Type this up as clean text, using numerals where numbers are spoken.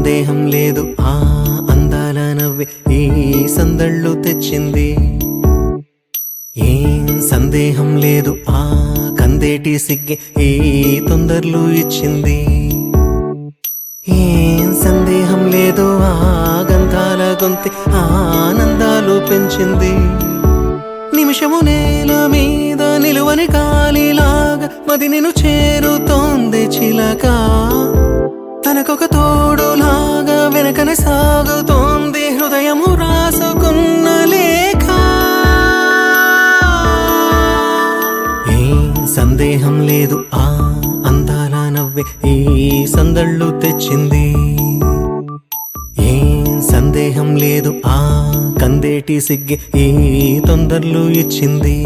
సందేహం లేదు ఆ అందాల నవ్వే ఈ సందళ్ళు తెచ్చింది. ఏం సందేహం లేదు ఆ కందేటి సిగ్గే ఈ తొందరలు ఇచ్చింది. ఏం సందేహం లేదు ఆ గంధాల గొంతె ఆనందాలు పెంచింది. నిమిషము నేల మీద నిలువని గాలిలాగా మది నిన్ను చేరుతోంది చిలక. తనకొక తోడులాగా వెనకనే సాగుతోంది హృదయము రాసుకున్న లేఖ. ఏం సందేహం లేదు ఆ అందాల నవ్వే ఈ సందళ్ళు తెచ్చింది. ఏం సందేహం లేదు ఆ కందేటి సిగ్గే ఈ తొందరలు ఇచ్చింది.